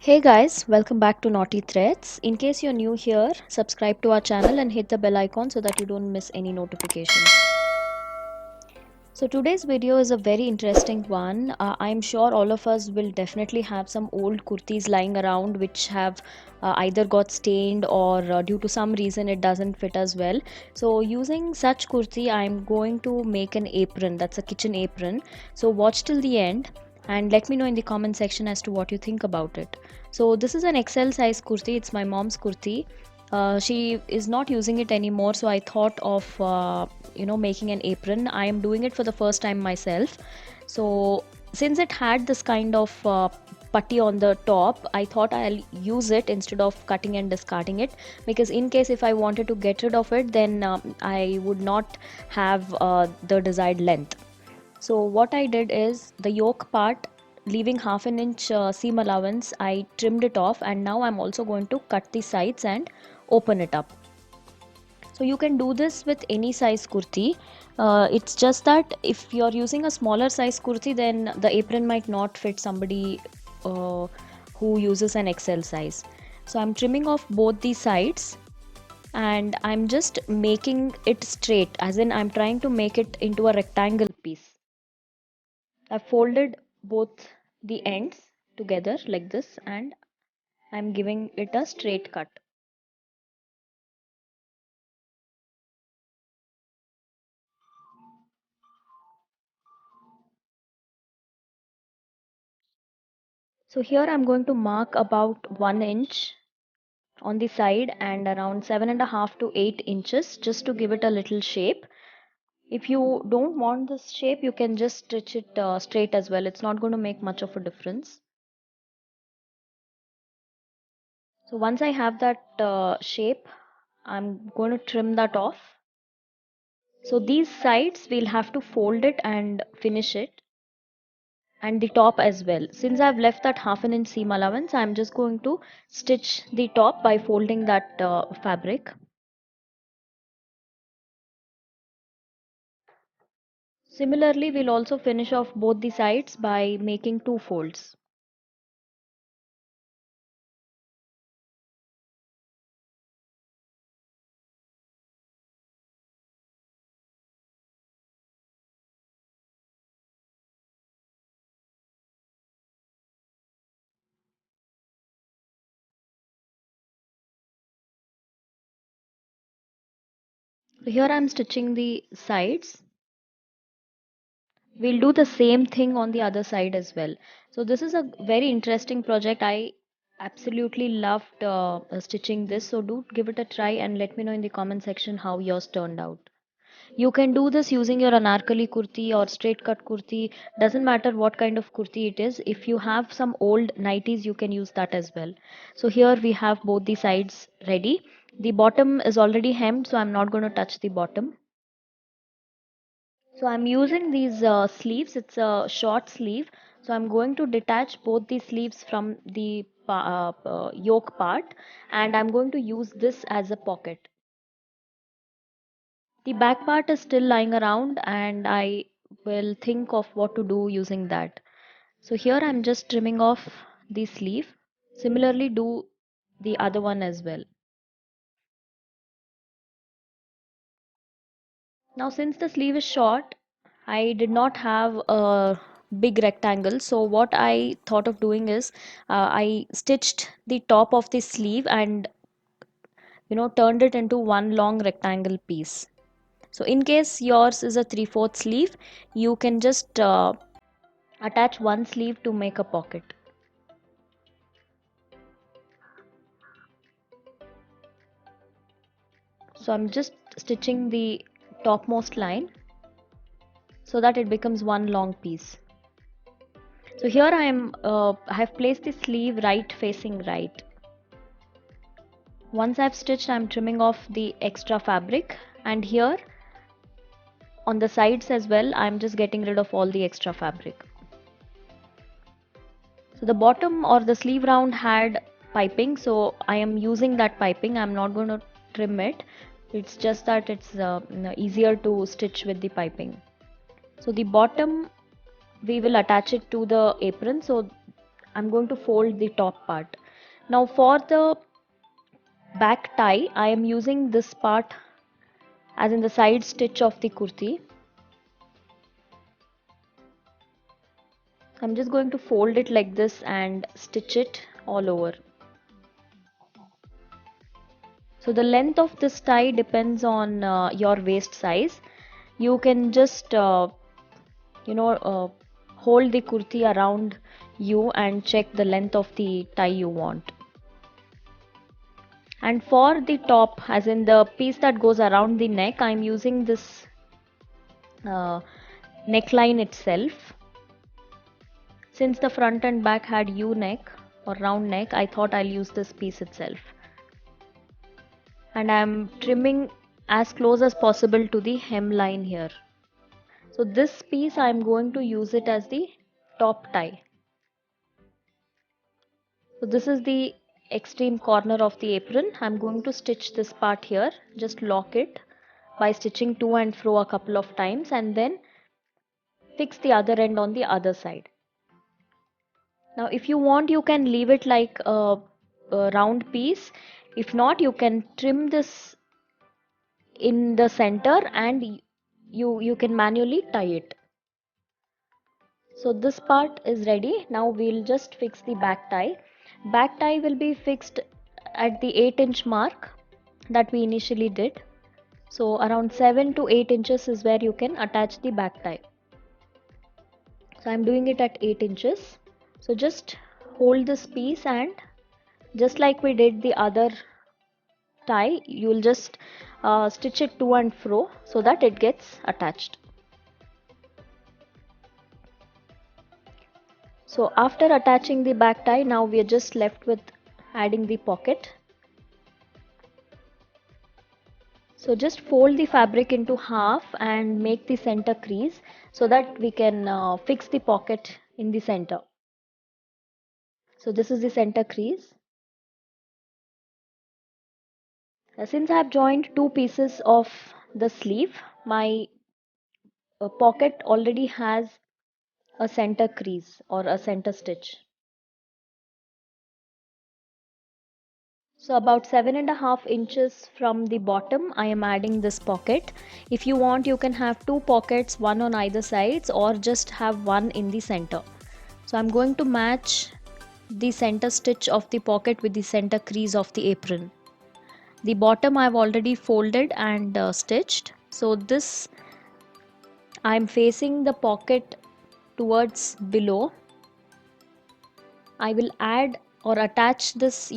Hey guys, welcome back to Naughty Threads. In case you're new here, subscribe to our channel and hit the bell icon so that you don't miss any notifications. So today's video is a very interesting one. I'm sure all of us will definitely have some old kurtis lying around which have either got stained or due to some reason it doesn't fit us well. So using such kurti, I'm going to make an apron. That's a kitchen apron. So watch till the end and let me know in the comment section as to what you think about it. So this is an XL size kurti. It's my mom's kurti. She is not using it anymore, so I thought of making an apron. I am doing it for the first time myself. So since it had this kind of putty on the top, I thought I'll use it instead of cutting and discarding it, because in case if I wanted to get rid of it, then I would not have the desired length. So what I did is the yoke part, leaving half an inch seam allowance, I trimmed it off, and now I'm also going to cut the sides and open it up. So you can do this with any size kurti. It's just that if you're using a smaller size kurti, then the apron might not fit somebody who uses an XL size. So I'm trimming off both the sides and I'm just making it straight, as in I'm trying to make it into a rectangle piece. I've folded both the ends together like this and I'm giving it a straight cut. So here I'm going to mark about 1 inch on the side and around 7.5 to 8 inches just to give it a little shape. If you don't want this shape, you can just stitch it straight as well. It's not going to make much of a difference. So once I have that shape, I'm going to trim that off. So these sides we'll have to fold it and finish it, and the top as well. Since I've left that half an inch seam allowance, I'm just going to stitch the top by folding that fabric. Similarly, we'll also finish off both the sides by making two folds. So here I'm stitching the sides. We'll do the same thing on the other side as well. So this is a very interesting project. I absolutely loved stitching this. So do give it a try and let me know in the comment section how yours turned out. You can do this using your anarkali kurti or straight cut kurti. Doesn't matter what kind of kurti it is. If you have some old nighties, you can use that as well. So here we have both the sides ready. The bottom is already hemmed, so I'm not going to touch the bottom. So I'm using these sleeves. It's a short sleeve. So I'm going to detach both the sleeves from the yoke part, and I'm going to use this as a pocket. The back part is still lying around and I will think of what to do using that. So here I'm just trimming off the sleeve. Similarly do the other one as well. Now since the sleeve is short, I did not have a big rectangle. So what I thought of doing is I stitched the top of the sleeve and turned it into one long rectangle piece. So in case yours is a 3/4 sleeve, you can just attach one sleeve to make a pocket. So I'm just stitching the topmost line so that it becomes one long piece. So here I have placed the sleeve right facing right. Once I've stitched, I'm trimming off the extra fabric, and here on the sides as well, I'm just getting rid of all the extra fabric. So the bottom or the sleeve round had piping, so I am using that piping. I'm not going to trim it. It's just that it's easier to stitch with the piping. So the bottom we will attach it to the apron. So I'm going to fold the top part. Now for the back tie, I am using this part as in the side stitch of the kurti. I'm just going to fold it like this and stitch it all over. So the length of this tie depends on your waist size. You can just you know hold the kurti around you and check the length of the tie you want. And for the top, as in the piece that goes around the neck, I'm using this uh, neckline itself. Since the front and back had U neck or round neck, I thought I'll use this piece itself. And I'm trimming as close as possible to the hemline here. So this piece I'm going to use it as the top tie. So this is the extreme corner of the apron. I'm going to stitch this part here. Just lock it by stitching to and fro a couple of times and then fix the other end on the other side. Now if you want, you can leave it like a round piece. If not, you can trim this in the center and you can manually tie it. So this part is ready. Now we'll just fix the back tie. Back tie will be fixed at the 8-inch mark that we initially did. So around 7 to 8 inches is where you can attach the back tie. So I'm doing it at 8 inches. So just hold this piece and just like we did the other tie, you will just stitch it to and fro so that it gets attached. So after attaching the back tie, now we are just left with adding the pocket. So just fold the fabric into half and make the center crease so that we can fix the pocket in the center. So this is the center crease. Since I have joined two pieces of the sleeve, my pocket already has a center crease or a center stitch. So about 7.5 inches from the bottom, I am adding this pocket. If you want, you can have two pockets, one on either sides, or just have one in the center. So I'm going to match the center stitch of the pocket with the center crease of the apron. The bottom I've already folded and stitched. So this I'm facing the pocket towards below. I will add or attach this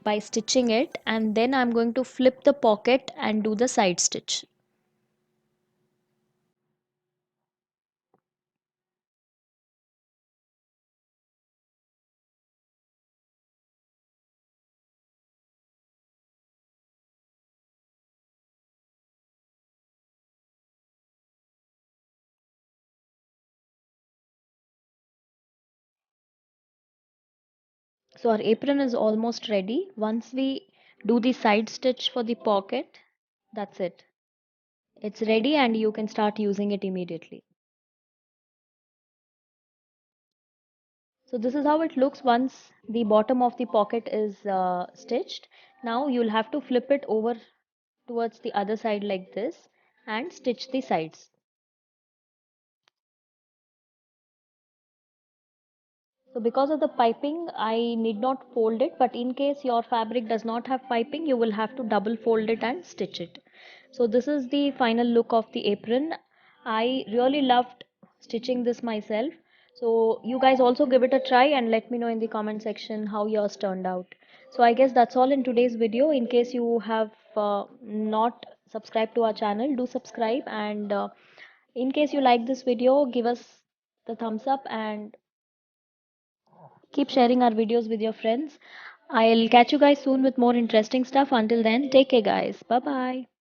by stitching it, and then I'm going to flip the pocket and do the side stitch. So our apron is almost ready. Once we do the side stitch for the pocket, that's it. It's ready and you can start using it immediately. So this is how it looks once the bottom of the pocket is stitched. Now you'll have to flip it over towards the other side like this and stitch the sides. So because of the piping, I need not fold it, but in case your fabric does not have piping, you will have to double fold it and stitch it. So this is the final look of the apron. I really loved stitching this myself. So you guys also give it a try and let me know in the comment section how yours turned out. So I guess that's all in today's video. In case you have not subscribed to our channel, do subscribe, and in case you like this video, give us the thumbs up and keep sharing our videos with your friends. I'll catch you guys soon with more interesting stuff. Until then, take care, guys. Bye bye.